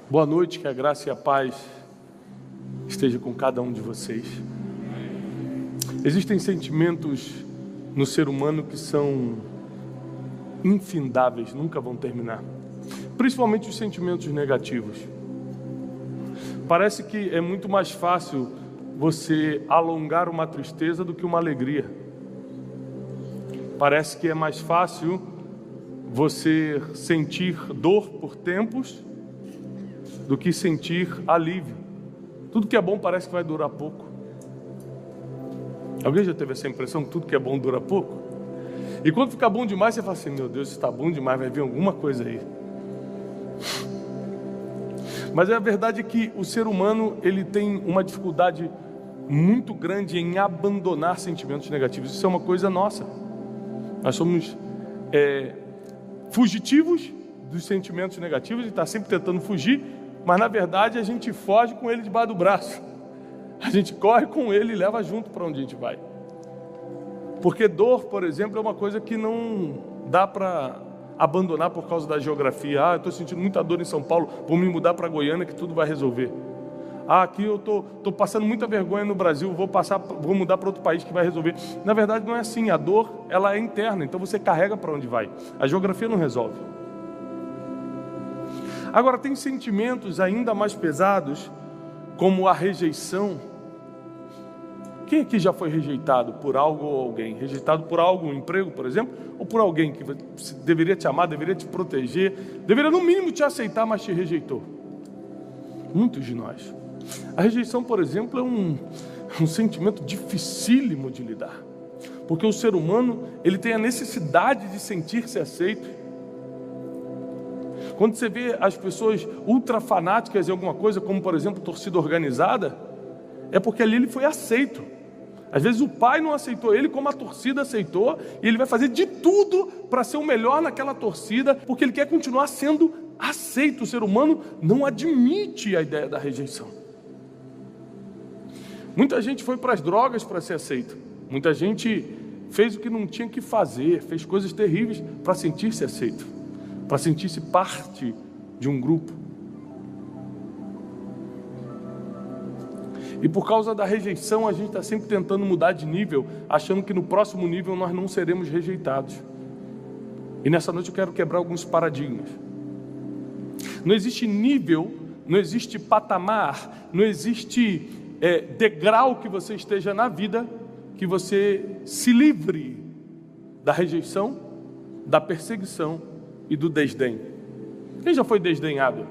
Boa noite, que a graça e a paz esteja com cada um de vocês. Existem sentimentos no ser humano que são infindáveis, nunca vão terminar. Principalmente os sentimentos negativos. Parece que é muito mais fácil você alongar uma tristeza do que uma alegria. Parece que é mais fácil você sentir dor por tempos do que sentir alívio. Tudo que é bom parece que vai durar pouco. Alguém já teve essa impressão que tudo que é bom dura pouco? E quando fica bom demais, você fala assim, meu Deus, está bom demais, vai vir alguma coisa aí. Mas a verdade é que o ser humano, ele tem uma dificuldade muito grande em abandonar sentimentos negativos. Isso é uma coisa nossa. Nós somos fugitivos dos sentimentos negativos e está sempre tentando fugir, mas na verdade a gente foge com ele debaixo do braço. A gente corre com ele e leva junto para onde a gente vai. Porque dor, por exemplo, é uma coisa que não dá para abandonar por causa da geografia. Eu estou sentindo muita dor em São Paulo, vou me mudar para Goiânia que tudo vai resolver. Aqui eu estou passando muita vergonha no Brasil, vou mudar para outro país que vai resolver. Na verdade não é assim, a dor ela é interna, então você carrega para onde vai. A geografia não resolve. Agora tem sentimentos ainda mais pesados, como a rejeição. Quem aqui já foi rejeitado por algo ou alguém? Rejeitado por algo, um emprego, por exemplo? Ou por alguém que deveria te amar, deveria te proteger, deveria no mínimo te aceitar, mas te rejeitou? Muitos de nós. A rejeição, por exemplo, é um sentimento dificílimo de lidar. Porque o ser humano, ele tem a necessidade de sentir-se aceito. Quando você vê as pessoas ultra fanáticas em alguma coisa, como por exemplo torcida organizada, é porque ali ele foi aceito. Às vezes o pai não aceitou ele como a torcida aceitou, e ele vai fazer de tudo para ser o melhor naquela torcida, porque ele quer continuar sendo aceito. O ser humano não admite a ideia da rejeição. Muita gente foi para as drogas para ser aceito. Muita gente fez o que não tinha que fazer, fez coisas terríveis para sentir-se aceito, para sentir-se parte de um grupo. E por causa da rejeição, a gente está sempre tentando mudar de nível, achando que no próximo nível nós não seremos rejeitados. E nessa noite eu quero quebrar alguns paradigmas. Não existe nível, não existe patamar, não existe degrau que você esteja na vida que você se livre da rejeição, da perseguição e do desdém. Quem já foi desdenhado?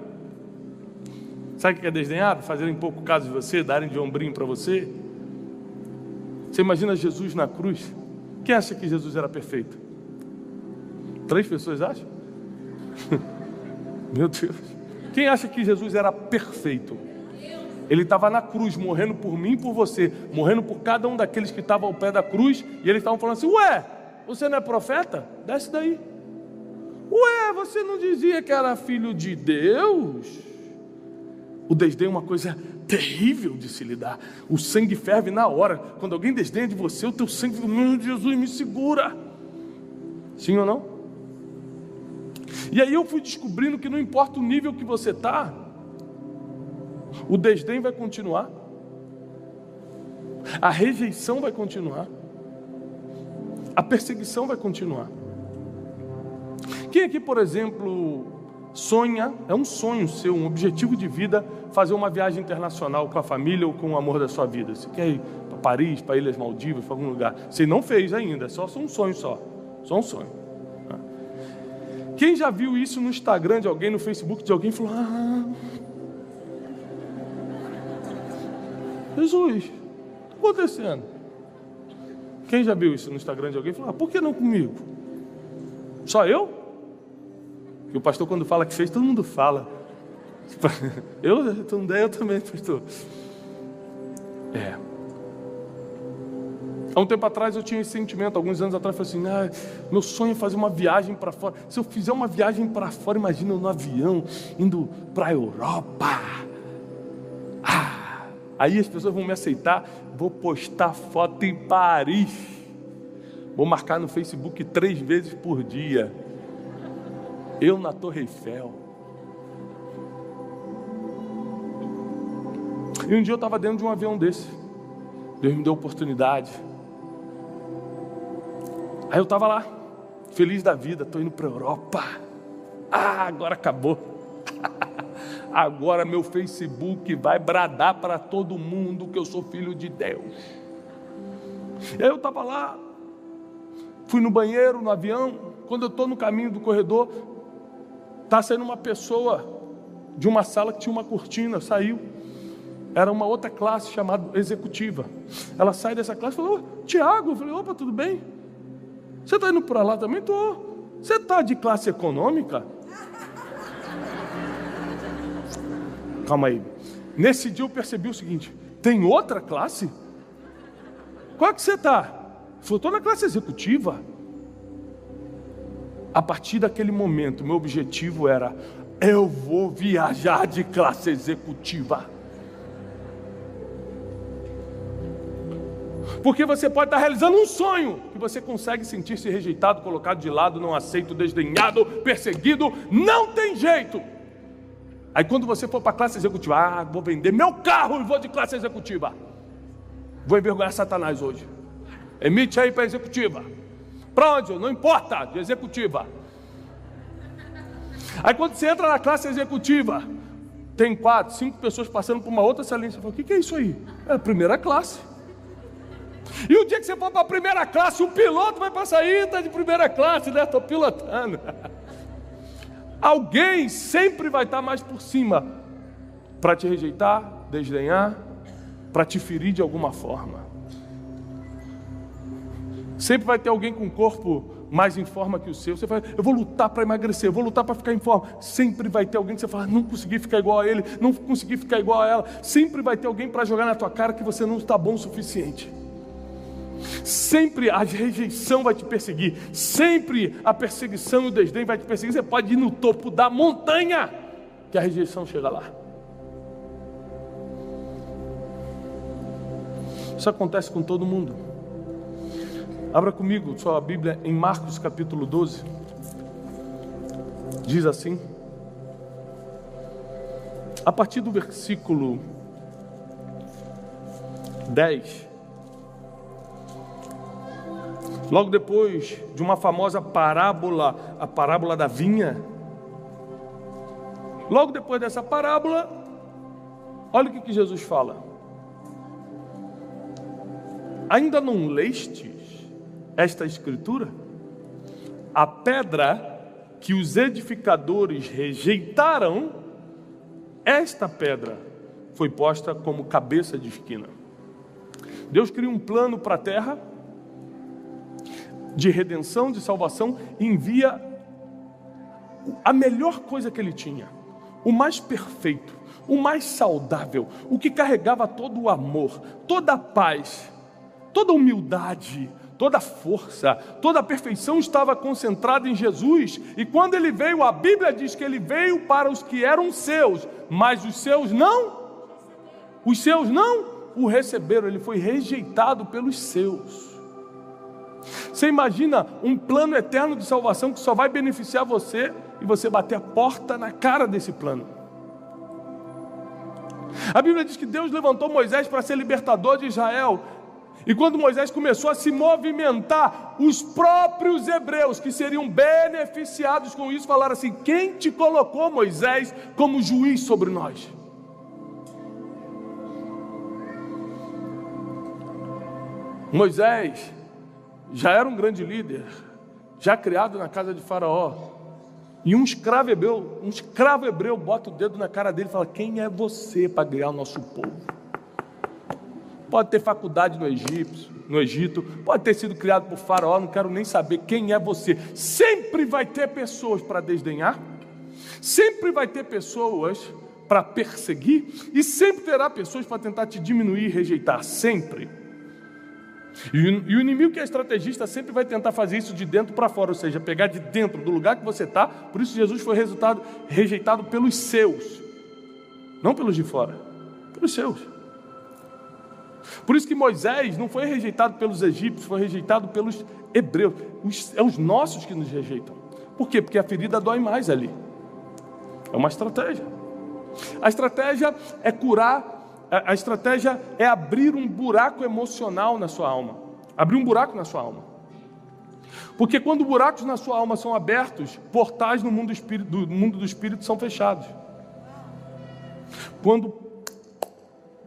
Sabe o que é desdenhado? Fazerem pouco caso de você, darem de ombrinho para você. Você imagina Jesus na cruz? Quem acha que Jesus era perfeito? 3 pessoas acham? Meu Deus. Quem acha que Jesus era perfeito? Ele estava na cruz, morrendo por mim e por você, morrendo por cada um daqueles que estavam ao pé da cruz, e eles estavam falando assim, ué, você não é profeta? Desce daí. Ué, você não dizia que era filho de Deus? O desdém é uma coisa terrível de se lidar. O sangue ferve na hora. Quando alguém desdenha de você, o teu sangue fica, meu Jesus, me segura. Sim ou não? E aí eu fui descobrindo que não importa o nível que você está, o desdém vai continuar, a rejeição vai continuar, a perseguição vai continuar. Quem aqui, por exemplo, sonha, é um sonho seu, um objetivo de vida, fazer uma viagem internacional com a família ou com o amor da sua vida? Você quer ir para Paris, para Ilhas Maldivas, para algum lugar? Você não fez ainda, é só um sonho só um sonho. Quem já viu isso no Instagram de alguém, no Facebook de alguém, falou, Jesus, o que está acontecendo? Quem já viu isso no Instagram de alguém, falou, por que não comigo? Só eu? Que o pastor quando fala que fez, todo mundo fala. Eu também, pastor. Há um tempo atrás eu tinha esse sentimento, alguns anos atrás, eu falei assim, meu sonho é fazer uma viagem para fora. Se eu fizer uma viagem para fora, imagina eu no avião, indo para a Europa. Aí as pessoas vão me aceitar, vou postar foto em Paris. Vou marcar no Facebook 3 vezes por dia. Eu na Torre Eiffel. E um dia eu estava dentro de um avião desse. Deus me deu oportunidade. Aí eu estava lá, feliz da vida, estou indo para a Europa. Agora acabou. Agora meu Facebook vai bradar para todo mundo que eu sou filho de Deus. E aí eu estava lá, fui no banheiro, no avião. Quando eu estou no caminho do corredor, está saindo uma pessoa de uma sala que tinha uma cortina, saiu. Era uma outra classe chamada executiva. Ela sai dessa classe e falou: Tiago. Eu falei: opa, tudo bem? Você está indo para lá também? Estou. Você está de classe econômica? Calma aí. Nesse dia eu percebi o seguinte: tem outra classe? Qual é que você está? Ele falou: estou na classe executiva. A partir daquele momento, meu objetivo era: eu vou viajar de classe executiva. Porque você pode estar realizando um sonho que você consegue sentir-se rejeitado, colocado de lado, não aceito, desdenhado, perseguido. Não tem jeito. Aí quando você for para a classe executiva: vou vender meu carro e vou de classe executiva. Vou envergonhar Satanás hoje. Emite aí para a executiva. Para onde? Não importa, de executiva. Aí quando você entra na classe executiva, tem 4, 5 pessoas passando por uma outra salinha. Você fala: o que é isso aí? É a primeira classe. E o dia que você for para a primeira classe, o piloto vai passar aí, está de primeira classe, né? Estou pilotando. Alguém sempre vai estar mais por cima para te rejeitar, desdenhar, para te ferir de alguma forma. Sempre vai ter alguém com um corpo mais em forma que o seu. Você fala: eu vou lutar para emagrecer, eu vou lutar para ficar em forma. Sempre vai ter alguém que você fala: não consegui ficar igual a ele, não consegui ficar igual a ela. Sempre vai ter alguém para jogar na tua cara que você não está bom o suficiente. Sempre a rejeição vai te perseguir. Sempre a perseguição e o desdém vai te perseguir. Você pode ir no topo da montanha, que a rejeição chega lá. Isso acontece com todo mundo. Abra comigo sua Bíblia em Marcos capítulo 12. Diz assim, a partir do versículo 10. Logo depois de uma famosa parábola, a parábola da vinha. Logo depois dessa parábola, olha o que Jesus fala: ainda não lestes esta escritura? A pedra que os edificadores rejeitaram, esta pedra foi posta como cabeça de esquina. Deus cria um plano para a terra de redenção, de salvação, e envia a melhor coisa que ele tinha, o mais perfeito, o mais saudável, o que carregava todo o amor, toda a paz, toda a humildade, toda a força, toda a perfeição estava concentrada em Jesus. E quando ele veio, a Bíblia diz que ele veio para os que eram seus, mas os seus não o receberam. Ele foi rejeitado pelos seus. Você imagina um plano eterno de salvação que só vai beneficiar você e você bater a porta na cara desse plano. A Bíblia diz que Deus levantou Moisés para ser libertador de Israel. E quando Moisés começou a se movimentar, os próprios hebreus que seriam beneficiados com isso falaram assim: quem te colocou, Moisés, como juiz sobre nós? Moisés já era um grande líder, já criado na casa de Faraó. E um escravo hebreu bota o dedo na cara dele e fala: quem é você para guiar o nosso povo? Pode ter faculdade no Egito, pode ter sido criado por Faraó, não quero nem saber quem é você. Sempre vai ter pessoas para desdenhar, sempre vai ter pessoas para perseguir, e sempre terá pessoas para tentar te diminuir e rejeitar, sempre. E o inimigo, que é estrategista, sempre vai tentar fazer isso de dentro para fora, ou seja, pegar de dentro do lugar que você está. Por isso Jesus foi rejeitado pelos seus, não pelos de fora, pelos seus. Por isso que Moisés não foi rejeitado pelos egípcios, foi rejeitado pelos hebreus. É os nossos que nos rejeitam. Por quê? Porque a ferida dói mais ali. É uma estratégia. A estratégia é curar A estratégia é abrir um buraco emocional na sua alma. Abrir um buraco na sua alma. Porque quando buracos na sua alma são abertos, portais no mundo do espírito são fechados.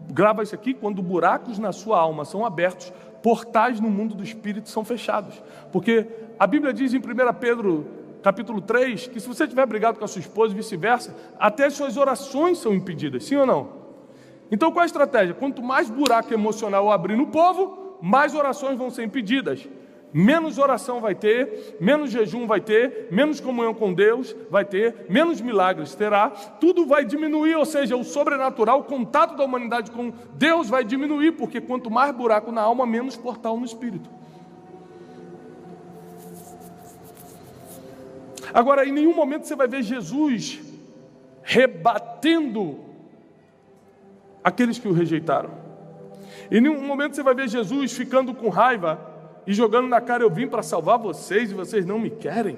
Grava isso aqui, quando buracos na sua alma são abertos, portais no mundo do espírito são fechados. Porque a Bíblia diz em 1 Pedro capítulo 3, que se você tiver brigado com a sua esposa e vice-versa, até suas orações são impedidas, sim ou não? Então qual é a estratégia? Quanto mais buraco emocional eu abrir no povo, mais orações vão ser impedidas. Menos oração vai ter, menos jejum vai ter, menos comunhão com Deus vai ter, menos milagres terá, tudo vai diminuir, ou seja, o sobrenatural, o contato da humanidade com Deus vai diminuir, porque quanto mais buraco na alma, menos portal no espírito. Agora, em nenhum momento você vai ver Jesus rebatendo aqueles que o rejeitaram. Em nenhum momento você vai ver Jesus ficando com raiva e jogando na cara: eu vim para salvar vocês e vocês não me querem.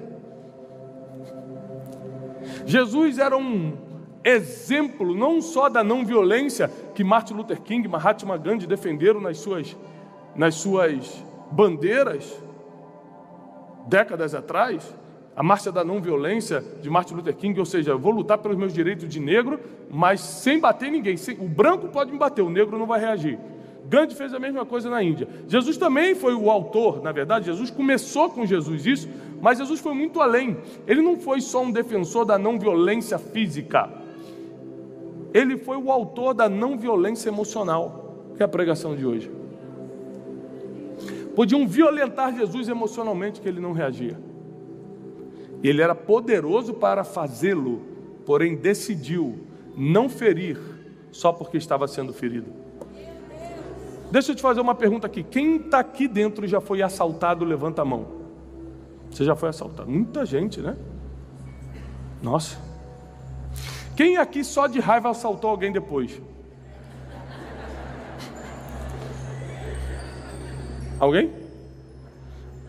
Jesus era um exemplo não só da não violência que Martin Luther King e Mahatma Gandhi defenderam nas suas bandeiras décadas atrás. A marcha da não violência de Martin Luther King, ou seja, eu vou lutar pelos meus direitos de negro, mas sem bater ninguém. O branco pode me bater, o negro não vai reagir. Gandhi fez a mesma coisa na Índia. Jesus também foi o autor, na verdade, Jesus começou com Jesus isso, mas Jesus foi muito além. Ele não foi só um defensor da não violência física. Ele foi o autor da não violência emocional, que é a pregação de hoje. Podiam violentar Jesus emocionalmente, que ele não reagia. Ele era poderoso para fazê-lo, porém decidiu não ferir só porque estava sendo ferido. Deixa eu te fazer uma pergunta aqui. Quem está aqui dentro já foi assaltado? Levanta a mão. Você já foi assaltado? Muita gente, né? Nossa. Quem aqui só de raiva assaltou alguém depois? Alguém?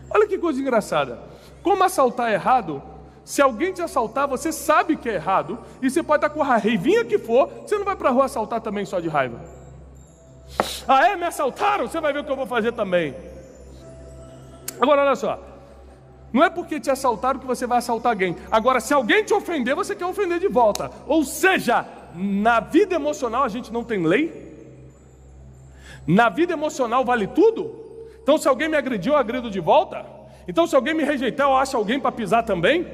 Olha que coisa engraçada. Como assaltar é errado? Se alguém te assaltar, você sabe que é errado, e você pode estar com a raivinha que for, você não vai para a rua assaltar também só de raiva. Ah, é? Me assaltaram? Você vai ver o que eu vou fazer também. Agora, olha só. Não é porque te assaltaram que você vai assaltar alguém. Agora, se alguém te ofender, você quer ofender de volta. Ou seja, na vida emocional a gente não tem lei. Na vida emocional vale tudo. Então, se alguém me agrediu, eu agrido de volta. Então, se alguém me rejeitar, eu acho alguém para pisar também.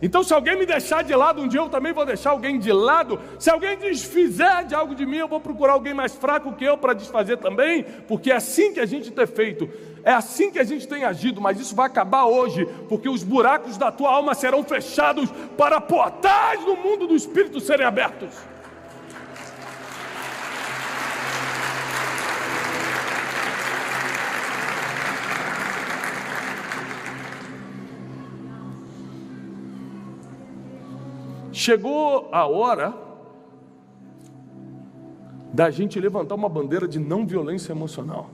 Então, se alguém me deixar de lado, um dia eu também vou deixar alguém de lado. Se alguém desfizer de algo de mim, eu vou procurar alguém mais fraco que eu para desfazer também. Porque é assim que a gente tem feito, é assim que a gente tem agido. Mas isso vai acabar hoje, porque os buracos da tua alma serão fechados para portais no mundo do Espírito serem abertos. Chegou a hora da gente levantar uma bandeira de não violência emocional.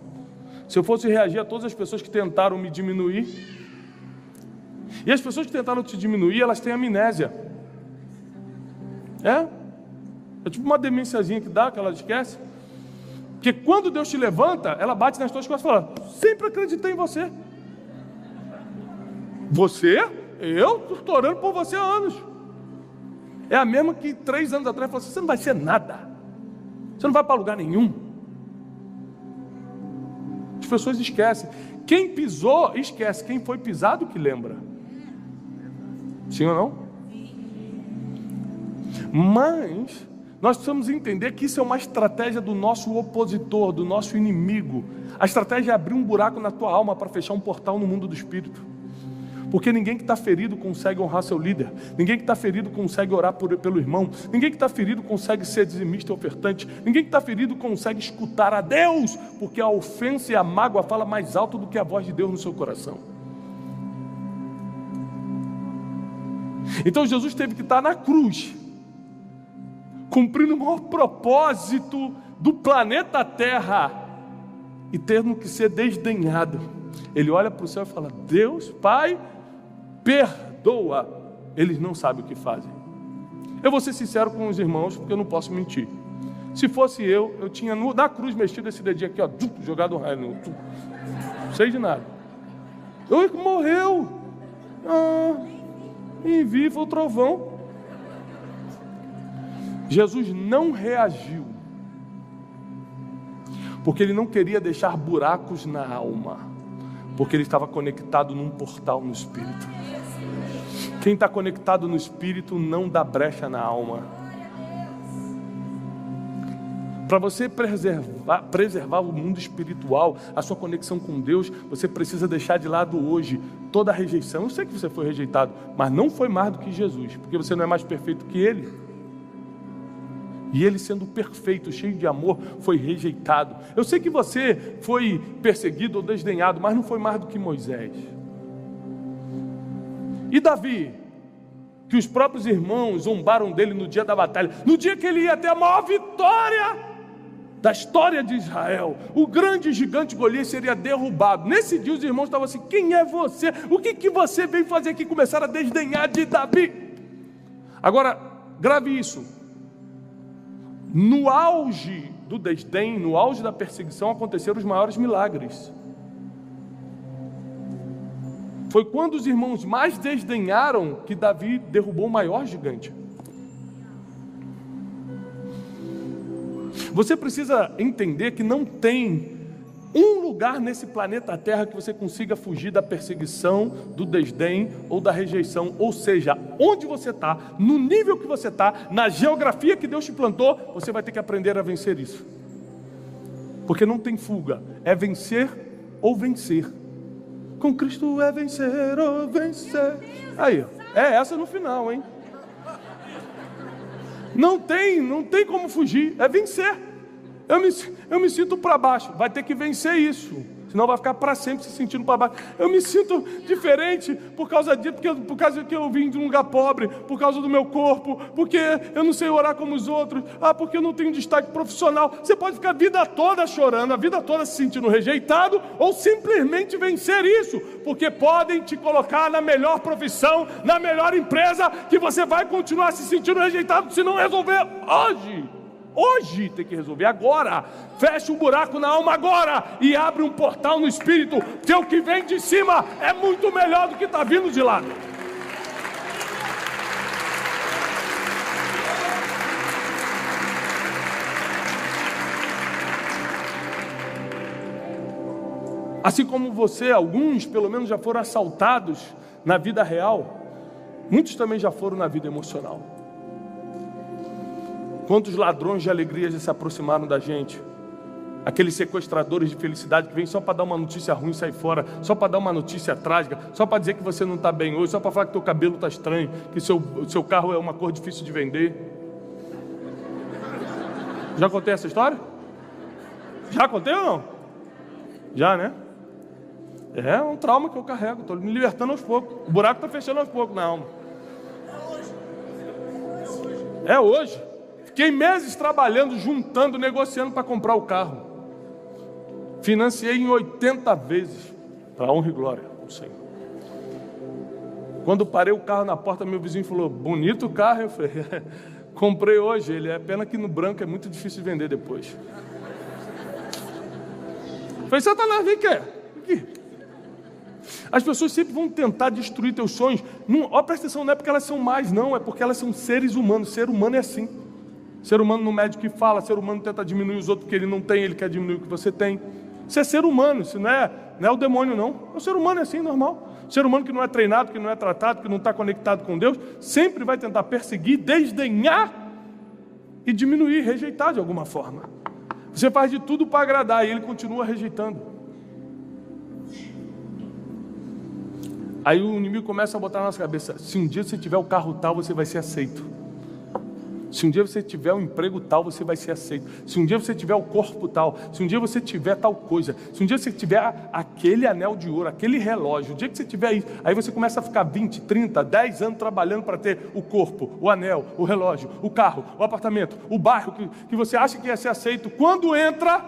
Se eu fosse reagir a todas as pessoas que tentaram me diminuir, e as pessoas que tentaram te diminuir, elas têm amnésia. É tipo uma demênciazinha que dá, que ela esquece. Porque quando Deus te levanta, ela bate nas tuas costas e fala: sempre acreditei em você. Você? Eu estou orando por você há anos. É a mesma que 3 anos atrás falou assim: você não vai ser nada, você não vai para lugar nenhum. As pessoas esquecem. Quem pisou, esquece. Quem foi pisado que lembra. Sim ou não? Mas nós precisamos entender que isso é uma estratégia do nosso opositor, do nosso inimigo. A estratégia é abrir um buraco na tua alma para fechar um portal no mundo do espírito. Porque ninguém que está ferido consegue honrar seu líder. Ninguém que está ferido consegue orar pelo irmão. Ninguém que está ferido consegue ser dizimista e ofertante. Ninguém que está ferido consegue escutar a Deus. Porque a ofensa e a mágoa falam mais alto do que a voz de Deus no seu coração. Então Jesus teve que estar na cruz, cumprindo o maior propósito do planeta Terra e tendo que ser desdenhado. Ele olha para o céu e fala: Deus, Pai, perdoa, eles não sabem o que fazem. Eu vou ser sincero com os irmãos, porque eu não posso mentir. Se fosse eu tinha na cruz mexido esse dedinho aqui, ó, jogado um raio no... Não sei de nada. Morreu. E viva o trovão. Jesus não reagiu, porque ele não queria deixar buracos na alma, porque ele estava conectado num portal no Espírito. Quem está conectado no Espírito não dá brecha na alma. Para você preservar o mundo espiritual, a sua conexão com Deus, você precisa deixar de lado hoje toda a rejeição. Eu sei que você foi rejeitado, mas não foi mais do que Jesus, porque você não é mais perfeito que Ele. E Ele, sendo perfeito, cheio de amor, foi rejeitado. Eu sei que você foi perseguido ou desdenhado, mas não foi mais do que Moisés. E Davi, que os próprios irmãos zombaram dele no dia da batalha, no dia que ele ia ter a maior vitória da história de Israel, o grande gigante Golias seria derrubado. Nesse dia os irmãos estavam assim: quem é você? O que você veio fazer aqui? Começaram a desdenhar de Davi. Agora, grave isso. No auge do desdém, no auge da perseguição, aconteceram os maiores milagres. Foi quando os irmãos mais desdenharam que Davi derrubou o maior gigante. Você precisa entender que não tem um lugar nesse planeta Terra que você consiga fugir da perseguição, do desdém ou da rejeição. Ou seja, onde você está, no nível que você está, na geografia que Deus te plantou, você vai ter que aprender a vencer isso. Porque não tem fuga, é vencer ou vencer. Com Cristo é vencer ou vencer. Aí, é essa no final, hein? Não tem como fugir, é vencer. Eu me sinto para baixo, vai ter que vencer isso, senão vai ficar para sempre se sentindo para baixo. Eu me sinto diferente por causa disso, por causa que eu vim de um lugar pobre, por causa do meu corpo, porque eu não sei orar como os outros, porque eu não tenho destaque profissional. Você pode ficar a vida toda chorando, a vida toda se sentindo rejeitado, ou simplesmente vencer isso, porque podem te colocar na melhor profissão, na melhor empresa, que você vai continuar se sentindo rejeitado se não resolver hoje. Hoje tem que resolver, agora. Fecha um buraco na alma agora e abre um portal no Espírito, que o que vem de cima é muito melhor do que está vindo de lado. Assim como você, alguns pelo menos já foram assaltados na vida real, muitos também já foram na vida emocional. Quantos ladrões de alegria já se aproximaram da gente? Aqueles sequestradores de felicidade que vêm só para dar uma notícia ruim e sair fora, só para dar uma notícia trágica, só para dizer que você não está bem hoje, só para falar que teu cabelo está estranho, que seu carro é uma cor difícil de vender. Já contei essa história? Já contei ou não? Já, né? É um trauma que eu carrego, estou me libertando aos poucos. O buraco está fechando aos poucos na alma. É hoje. Fiquei meses trabalhando, juntando, negociando para comprar o carro. Financiei em 80 vezes, para a honra e glória do Senhor. Quando parei o carro na porta, meu vizinho falou: bonito o carro. Eu falei: comprei hoje. Ele: é pena que no branco é muito difícil de vender depois. Eu falei: Satanás, vem cá. Aqui. As pessoas sempre vão tentar destruir teus sonhos. Não, presta atenção, não é porque elas são mais, não. É porque elas são seres humanos. Ser humano é assim. Ser humano não mede o que fala, ser humano tenta diminuir os outros porque ele não tem, ele quer diminuir o que você tem. Isso é ser humano, isso não é o demônio, não. O ser humano é assim, normal. O ser humano que não é treinado, que não é tratado, que não está conectado com Deus, sempre vai tentar perseguir, desdenhar e diminuir, rejeitar de alguma forma. Você faz de tudo para agradar e ele continua rejeitando. Aí o inimigo começa a botar na nossa cabeça: se um dia você tiver o carro tal, você vai ser aceito. Se um dia você tiver um emprego tal, você vai ser aceito. Se um dia você tiver o corpo tal, se um dia você tiver tal coisa, se um dia você tiver aquele anel de ouro, aquele relógio, o dia que você tiver isso, aí você começa a ficar 20, 30, 10 anos trabalhando para ter o corpo, o anel, o relógio, o carro, o apartamento, o bairro que você acha que ia ser aceito. Quando entra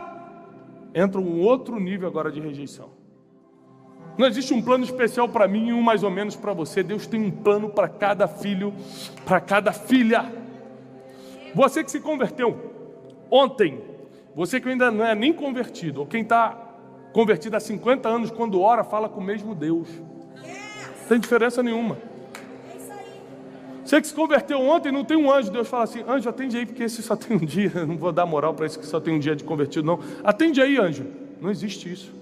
um outro nível agora de rejeição. Não existe um plano especial para mim e um mais ou menos para você. Deus tem um plano para cada filho, para cada filha. Você que se converteu, ontem, você que ainda não é nem convertido, ou quem está convertido há 50 anos, quando ora, fala com o mesmo Deus. Não tem diferença nenhuma. Você que se converteu ontem, não tem um anjo, Deus fala assim: anjo, atende aí, porque esse só tem um dia. Eu não vou dar moral para esse que só tem um dia de convertido, não. Atende aí, anjo. Não existe isso.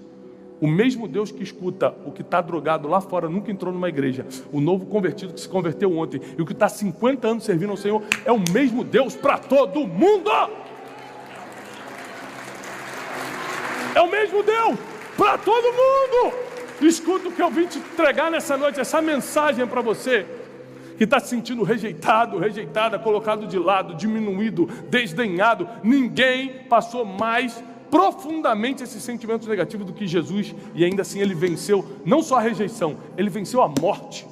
O mesmo Deus que escuta o que está drogado lá fora nunca entrou numa igreja. O novo convertido que se converteu ontem e o que está 50 anos servindo ao Senhor é o mesmo Deus para todo mundo. É o mesmo Deus para todo mundo. Escuta o que eu vim te entregar nessa noite, essa mensagem para você que está se sentindo rejeitado, rejeitada, colocado de lado, diminuído, desdenhado. Ninguém passou mais profundamente esses sentimentos negativos do que Jesus, e ainda assim ele venceu não só a rejeição, ele venceu a morte.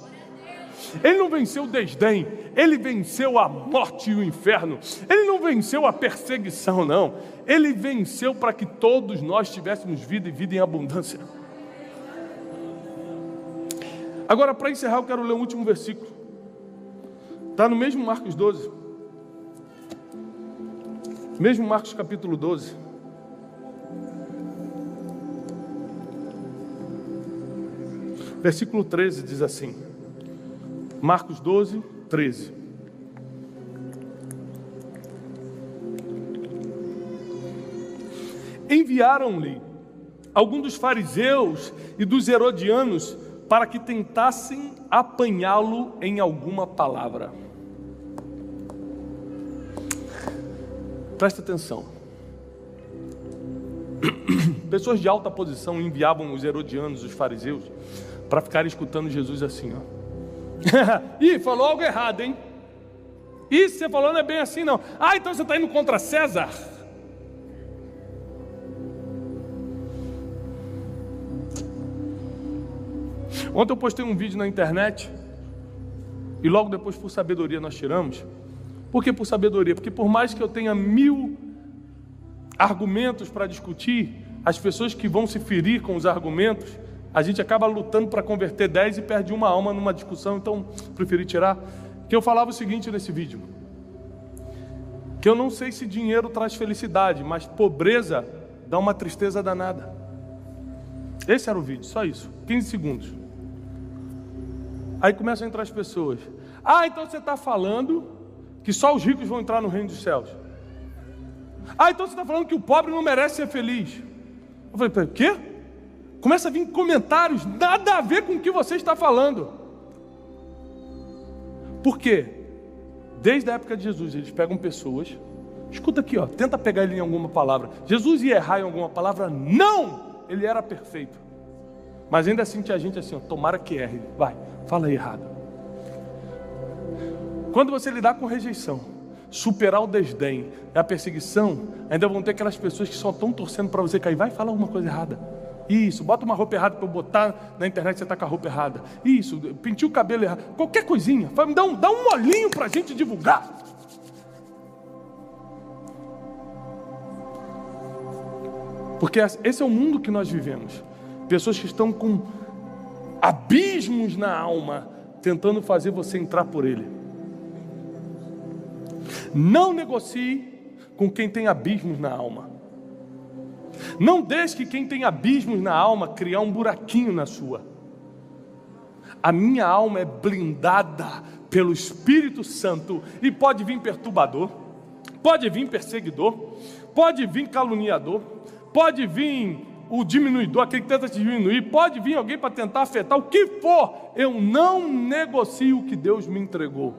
Ele não venceu o desdém, ele venceu a morte e o inferno. Ele não venceu a perseguição, não. Ele venceu para que todos nós tivéssemos vida e vida em abundância. Agora, para encerrar, eu quero ler o último versículo. Está no mesmo Marcos 12. Mesmo Marcos capítulo 12. Versículo 13 diz assim. Marcos 12, 13. Enviaram-lhe alguns dos fariseus e dos herodianos para que tentassem apanhá-lo em alguma palavra. Presta atenção. Pessoas de alta posição enviavam os herodianos, os fariseus, para ficarem escutando Jesus assim, ó. Ih, falou algo errado, hein? Isso que você falou não é bem assim, não. Ah, então você está indo contra César? Ontem eu postei um vídeo na internet e logo depois, por sabedoria, nós tiramos. Por que por sabedoria? Porque por mais que eu tenha 1000 argumentos para discutir, as pessoas que vão se ferir com os argumentos, a gente acaba lutando para converter 10 e perde uma alma numa discussão. Então, preferi tirar. Que eu falava o seguinte nesse vídeo: que eu não sei se dinheiro traz felicidade, mas pobreza dá uma tristeza danada. Esse era o vídeo, só isso, 15 segundos. Aí começam a entrar as pessoas. Ah, então você está falando que só os ricos vão entrar no reino dos céus. Ah, então você está falando que o pobre não merece ser feliz. Eu falei, o quê? Começa a vir comentários, nada a ver com o que você está falando. Por quê? Desde a época de Jesus, eles pegam pessoas, escuta aqui, ó, tenta pegar ele em alguma palavra. Jesus ia errar em alguma palavra? Não! Ele era perfeito. Mas ainda assim tinha gente assim, ó, tomara que erre. Vai, fala aí errado. Quando você lidar com rejeição, superar o desdém, a perseguição, ainda vão ter aquelas pessoas que só estão torcendo para você cair. Vai, fala alguma coisa errada. Isso, bota uma roupa errada para eu botar na internet, você está com a roupa errada. Isso, pintiu o cabelo errado. Qualquer coisinha, dá um olhinho para a gente divulgar. Porque esse é o mundo que nós vivemos. Pessoas que estão com abismos na alma, tentando fazer você entrar por ele. Não negocie com quem tem abismos na alma. Não deixe que quem tem abismos na alma criar um buraquinho na sua. A minha alma é blindada pelo Espírito Santo e pode vir perturbador, pode vir perseguidor, pode vir caluniador, pode vir o diminuidor, aquele que tenta te diminuir, pode vir alguém para tentar afetar, o que for, eu não negocio o que Deus me entregou.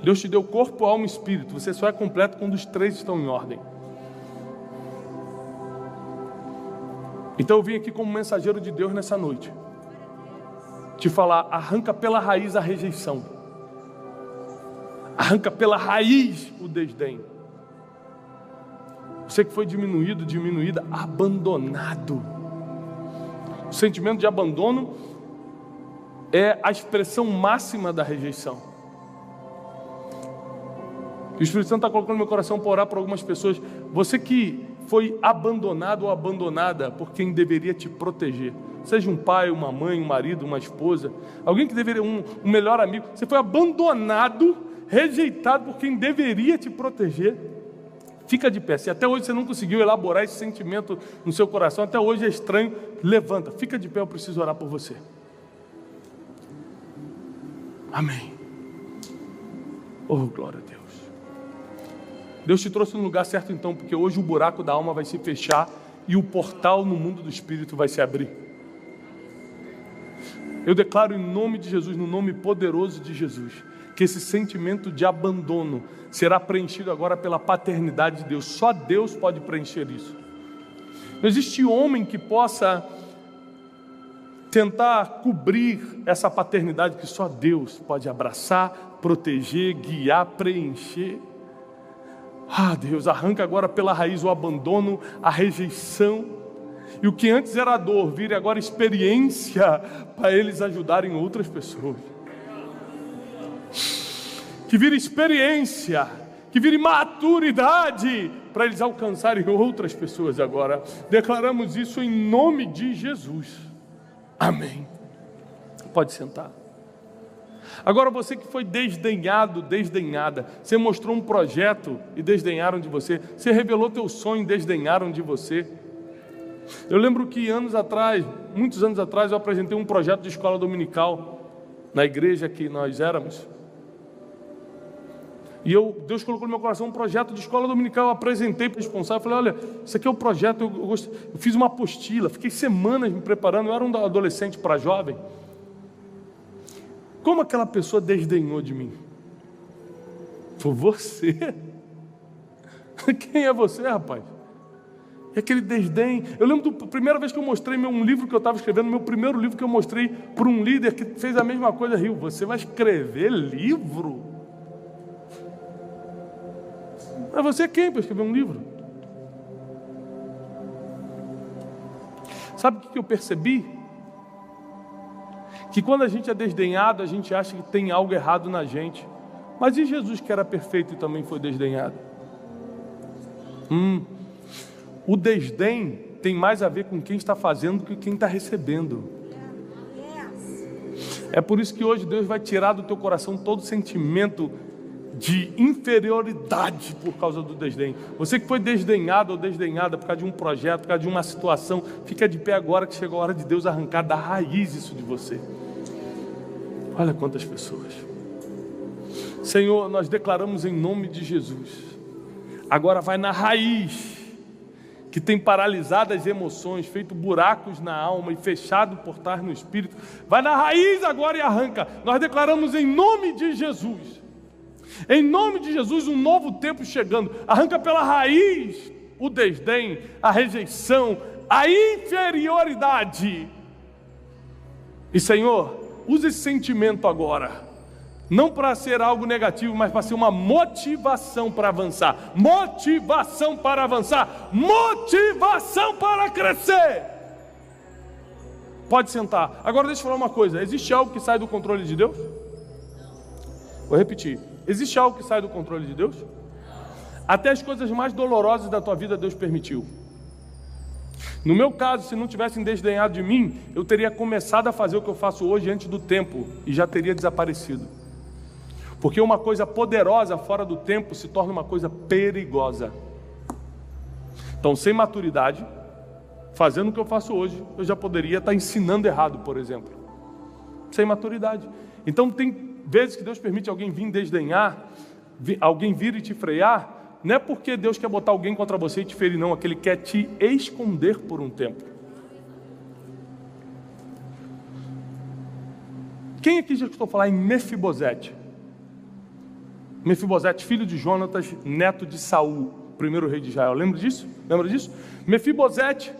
Deus te deu corpo, alma e espírito, você só é completo quando os três estão em ordem. Então eu vim aqui como mensageiro de Deus nessa noite, te falar, arranca pela raiz a rejeição, arranca pela raiz o desdém. Você que foi diminuído, diminuída, abandonado. O sentimento de abandono é a expressão máxima da rejeição. E o Espírito Santo está colocando no meu coração para orar por algumas pessoas. Você que foi abandonado ou abandonada por quem deveria te proteger. Seja um pai, uma mãe, um marido, uma esposa, alguém que deveria, um melhor amigo. Você foi abandonado, rejeitado por quem deveria te proteger. Fica de pé. Se até hoje você não conseguiu elaborar esse sentimento no seu coração, até hoje é estranho, levanta. Fica de pé, eu preciso orar por você. Amém. Oh, glória a Deus. Deus te trouxe no lugar certo então, porque hoje o buraco da alma vai se fechar e o portal no mundo do Espírito vai se abrir. Eu declaro em nome de Jesus, no nome poderoso de Jesus, que esse sentimento de abandono será preenchido agora pela paternidade de Deus. Só Deus pode preencher isso. Não existe homem que possa tentar cobrir essa paternidade que só Deus pode abraçar, proteger, guiar, preencher. Ah, Deus, arranca agora pela raiz o abandono, a rejeição, e o que antes era dor, vire agora experiência para eles ajudarem outras pessoas. Que vire experiência, que vire maturidade para eles alcançarem outras pessoas agora. Declaramos isso em nome de Jesus. Amém. Pode sentar. Agora você que foi desdenhado, desdenhada, você mostrou um projeto e desdenharam de você, você revelou teu sonho e desdenharam de você. Eu lembro que anos atrás, muitos anos atrás, eu apresentei um projeto de escola dominical na igreja que nós éramos. E Deus colocou no meu coração um projeto de escola dominical. Eu apresentei para o responsável, falei, olha, isso aqui é o projeto, eu fiz uma apostila, fiquei semanas me preparando, eu era um adolescente para jovem. Como aquela pessoa desdenhou de mim? Foi você? Quem é você, rapaz? E aquele desdém. Eu lembro da primeira vez que eu mostrei um livro que eu estava escrevendo, meu primeiro livro que eu mostrei para um líder que fez a mesma coisa, riu. Você vai escrever livro? Mas você é quem para escrever um livro? Sabe o que eu percebi? Que quando a gente é desdenhado, a gente acha que tem algo errado na gente. Mas e Jesus que era perfeito e também foi desdenhado? O desdém tem mais a ver com quem está fazendo do que quem está recebendo. É por isso que hoje Deus vai tirar do teu coração todo sentimento de inferioridade por causa do desdém. Você que foi desdenhado ou desdenhada por causa de um projeto, por causa de uma situação, fica de pé agora que chegou a hora de Deus arrancar da raiz isso de você. Olha quantas pessoas. Senhor, nós declaramos em nome de Jesus. Agora vai na raiz que tem paralisado as emoções, feito buracos na alma e fechado portais no espírito. Vai na raiz agora e arranca. Nós declaramos em nome de Jesus. Em nome de Jesus, um novo tempo chegando. Arranca pela raiz o desdém, a rejeição, a inferioridade. E Senhor, usa esse sentimento agora, não para ser algo negativo, mas para ser uma motivação para avançar, motivação para avançar, motivação para crescer. Pode sentar. Agora deixa eu falar uma coisa, existe algo que sai do controle de Deus? Vou repetir, existe algo que sai do controle de Deus? Até as coisas mais dolorosas da tua vida Deus permitiu. No meu caso, se não tivessem desdenhado de mim, eu teria começado a fazer o que eu faço hoje antes do tempo e já teria desaparecido. Porque uma coisa poderosa fora do tempo se torna uma coisa perigosa. Então, sem maturidade, fazendo o que eu faço hoje, eu já poderia estar ensinando errado, por exemplo. Sem maturidade. Então, tem vezes que Deus permite alguém vir desdenhar, alguém vir e te frear. Não é porque Deus quer botar alguém contra você e te ferir, não. É que Ele quer te esconder por um tempo. Quem aqui já escutou falar em Mefibosete? Mefibosete, filho de Jonatas, neto de Saul, primeiro rei de Israel. Lembra disso? Lembra disso? Mefibosete,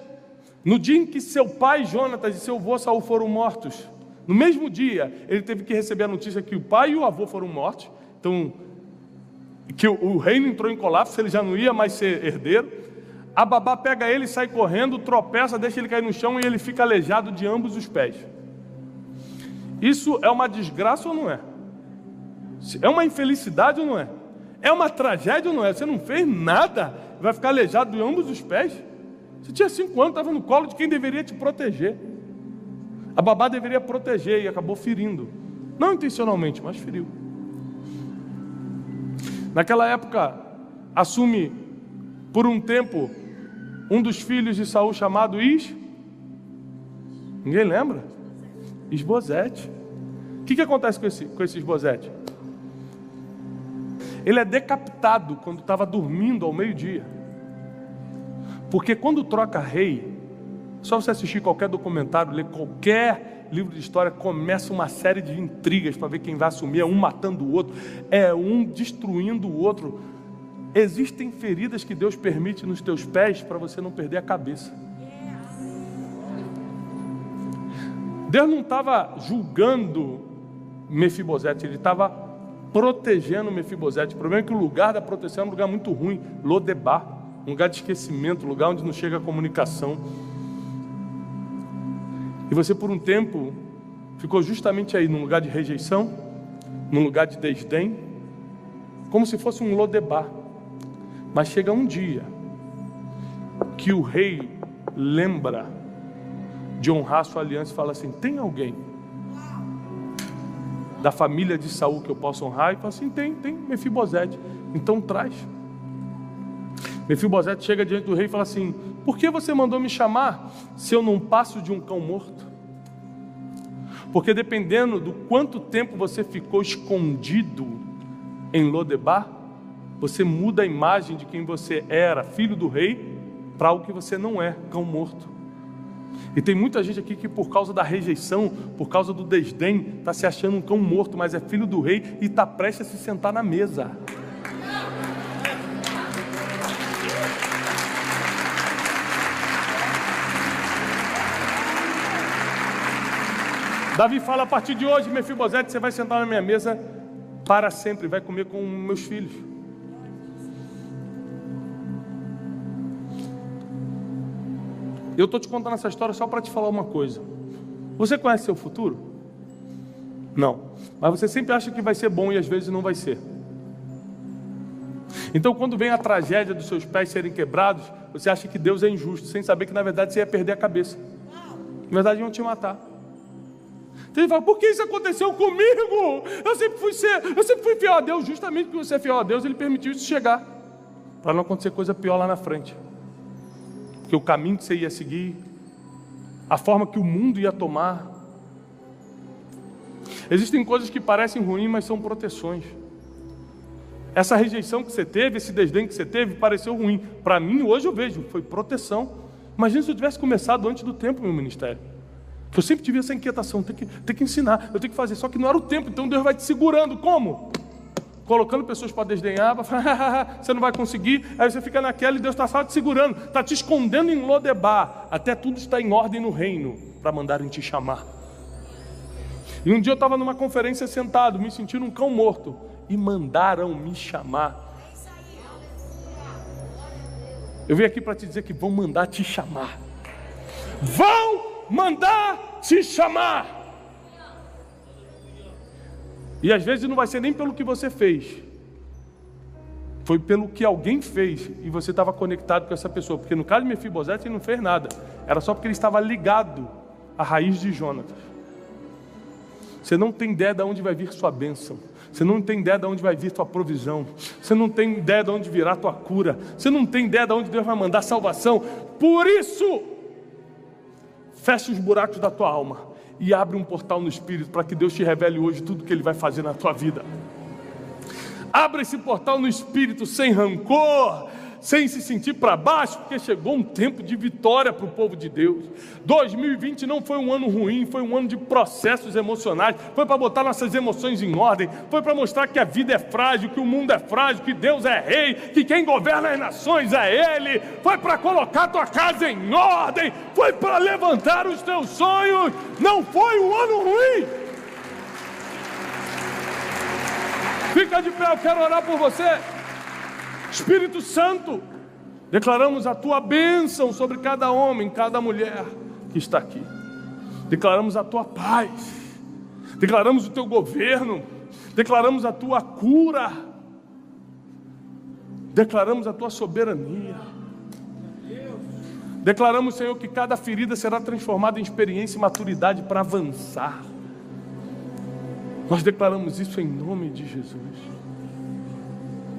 no dia em que seu pai Jonatas e seu avô Saul foram mortos, no mesmo dia, ele teve que receber a notícia que o pai e o avô foram mortos. Então, que o reino entrou em colapso, ele já não ia mais ser herdeiro. A babá pega ele, sai correndo, tropeça, deixa ele cair no chão e ele fica aleijado de ambos os pés. Isso é uma desgraça ou não é? É uma infelicidade ou não é? É uma tragédia ou não é? Você não fez nada, vai ficar aleijado de ambos os pés? Você tinha 5 anos, estava no colo de quem deveria te proteger. A babá deveria proteger e acabou ferindo. Não intencionalmente, mas feriu. Naquela época, assume por um tempo, um dos filhos de Saul chamado Ninguém lembra? Isbosete. O que acontece com esse Isbosete? Ele é decapitado quando estava dormindo ao meio-dia. Porque quando troca rei, só você assistir qualquer documentário, ler qualquer livro de história, começa uma série de intrigas para ver quem vai assumir, é um matando o outro, é um destruindo o outro. Existem feridas que Deus permite nos teus pés para você não perder a cabeça. Deus não estava julgando Mefibosete, ele estava protegendo Mefibosete. O problema é que o lugar da proteção é um lugar muito ruim, Lodebar, um lugar de esquecimento, um lugar onde não chega a comunicação. E você por um tempo ficou justamente aí, num lugar de rejeição, num lugar de desdém, como se fosse um Lodebar. Mas chega um dia que o rei lembra de honrar sua aliança e fala assim: tem alguém da família de Saul que eu possa honrar? E fala assim: tem Mefibosete. Então traz. Mefibosete chega diante do rei e fala assim: por que você mandou me chamar se eu não passo de um cão morto? Porque dependendo do quanto tempo você ficou escondido em Lodebar, você muda a imagem de quem você era, filho do rei, para algo que você não é, cão morto. E tem muita gente aqui que por causa da rejeição, por causa do desdém, está se achando um cão morto, mas é filho do rei e está prestes a se sentar na mesa. Davi fala: a partir de hoje, Mefibosete, você vai sentar na minha mesa para sempre, vai comer com meus filhos. Eu estou te contando essa história só para te falar uma coisa. Você conhece seu futuro? Não. Mas você sempre acha que vai ser bom e às vezes não vai ser. Então quando vem a tragédia dos seus pés serem quebrados, você acha que Deus é injusto, sem saber que na verdade você ia perder a cabeça. Na verdade iam te matar. Então ele fala: por que isso aconteceu comigo? Eu sempre fui fiel a Deus. Justamente porque você é fiel a Deus, Ele permitiu isso chegar, para não acontecer coisa pior lá na frente. Porque o caminho que você ia seguir, a forma que o mundo ia tomar. Existem coisas que parecem ruins, mas são proteções. Essa rejeição que você teve, esse desdém que você teve, pareceu ruim. Para mim, hoje eu vejo, foi proteção. Imagina se eu tivesse começado antes do tempo meu ministério. Eu sempre tive essa inquietação, tem que ensinar, eu tenho que fazer. Só que não era o tempo, então Deus vai te segurando. Como? Colocando pessoas para desdenhar, para falar: você não vai conseguir. Aí você fica naquela e Deus está só te segurando, está te escondendo em Lodebar, até tudo está em ordem no reino, para mandarem te chamar. E um dia eu estava numa conferência sentado, me sentindo um cão morto, e mandaram me chamar. Eu vim aqui para te dizer que vão mandar te chamar. Vão mandar te chamar. E às vezes não vai ser nem pelo que você fez, foi pelo que alguém fez e você estava conectado com essa pessoa. Porque no caso de Mefibosete ele não fez nada, era só porque ele estava ligado à raiz de Jonatas. Você não tem ideia de onde vai vir sua bênção, você não tem ideia de onde vai vir tua provisão, você não tem ideia de onde virá tua cura, você não tem ideia de onde Deus vai mandar salvação. Por isso, fecha os buracos da tua alma e abre um portal no Espírito para que Deus te revele hoje tudo que Ele vai fazer na tua vida. Abra esse portal no Espírito sem rancor, sem se sentir para baixo, porque chegou um tempo de vitória para o povo de Deus. 2020 não foi um ano ruim, foi um ano de processos emocionais, foi para botar nossas emoções em ordem, foi para mostrar que a vida é frágil, que o mundo é frágil, que Deus é rei, que quem governa as nações é Ele, foi para colocar tua casa em ordem, foi para levantar os teus sonhos. Não foi um ano ruim. Fica de pé, eu quero orar por você. Espírito Santo, declaramos a tua bênção sobre cada homem, cada mulher que está aqui. Declaramos a tua paz, declaramos o teu governo, declaramos a tua cura, declaramos a tua soberania. Declaramos, Senhor, que cada ferida será transformada em experiência e maturidade para avançar. Nós declaramos isso em nome de Jesus.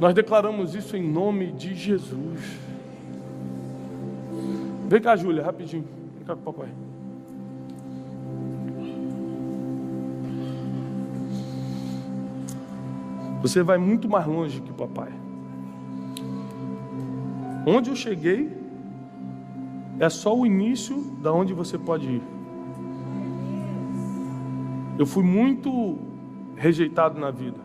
Nós declaramos isso em nome de Jesus. Vem cá, Júlia, rapidinho. Vem cá com o papai. Você vai muito mais longe que o papai. Onde eu cheguei é só o início da onde você pode ir. Eu fui muito rejeitado na vida,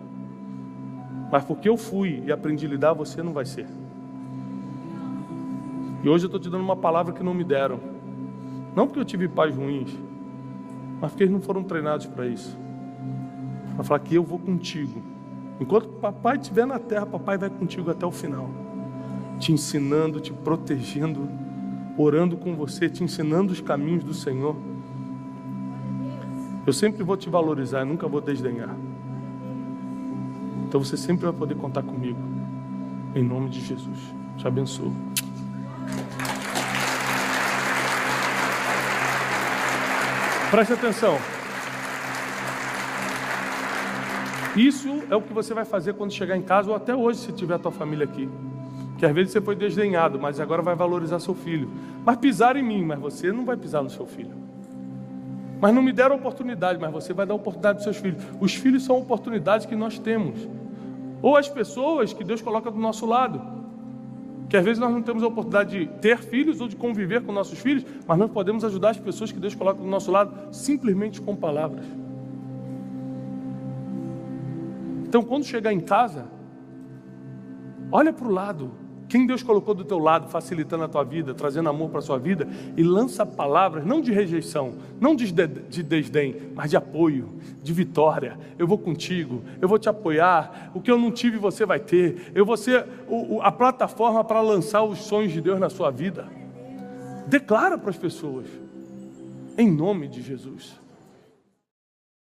mas porque eu fui e aprendi a lidar, você não vai ser. E hoje eu estou te dando uma palavra que não me deram. Não porque eu tive pais ruins, mas porque eles não foram treinados para isso. Para falar que eu vou contigo. Enquanto o papai estiver na terra, papai vai contigo até o final. Te ensinando, te protegendo, orando com você, te ensinando os caminhos do Senhor. Eu sempre vou te valorizar, nunca vou desdenhar. Então você sempre vai poder contar comigo. Em nome de Jesus. Te abençoo. Preste atenção. Isso é o que você vai fazer quando chegar em casa, ou até hoje, se tiver a tua família aqui. Que às vezes você foi desdenhado, mas agora vai valorizar seu filho. Mas pisar em mim, mas você não vai pisar no seu filho. Mas não me deram oportunidade, mas você vai dar oportunidade para os seus filhos. Os filhos são oportunidades que nós temos. Ou as pessoas que Deus coloca do nosso lado. Que às vezes nós não temos a oportunidade de ter filhos ou de conviver com nossos filhos, mas nós podemos ajudar as pessoas que Deus coloca do nosso lado simplesmente com palavras. Então, quando chegar em casa, olha para o lado. Quem Deus colocou do teu lado, facilitando a tua vida, trazendo amor para a sua vida, e lança palavras, não de rejeição, não de desdém, mas de apoio, de vitória. Eu vou contigo, eu vou te apoiar, o que eu não tive você vai ter, eu vou ser a plataforma para lançar os sonhos de Deus na sua vida. Declara para as pessoas, em nome de Jesus.